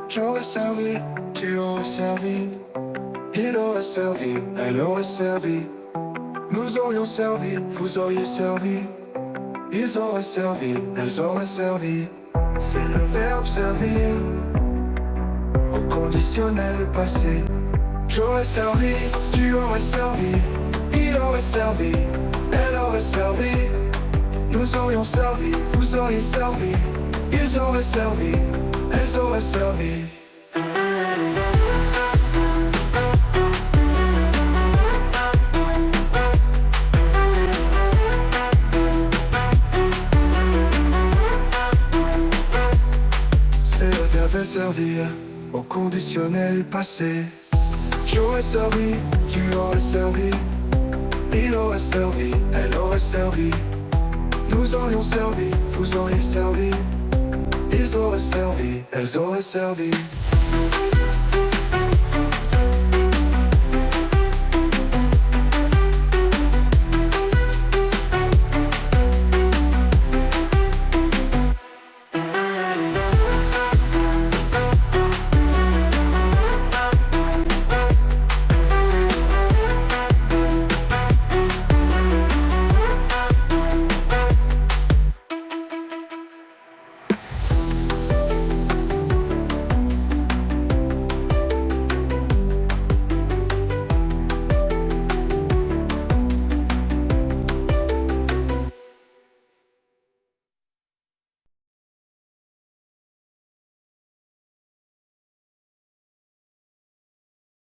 J'aurais servi, tu aurais servi. Il aurait servi, elle aurait servi. Nous aurions servi, vous auriez servi. Ils auraient servi, elles auraient servi. C'est le verbe servir au conditionnel passé. J'aurais servi, tu aurais servi. Il aurait servi, elle aurait servi. Nous aurions servi, vous auriez servi. Ils auraient servi, elles auraient servi. C'est le verbe servir au conditionnel passé. J'aurais servi, tu aurais servi. Il aurait servi, elle aurait servi. Nous aurions servi, vous auriez servi. Ils auraient servi, elles auraient servi.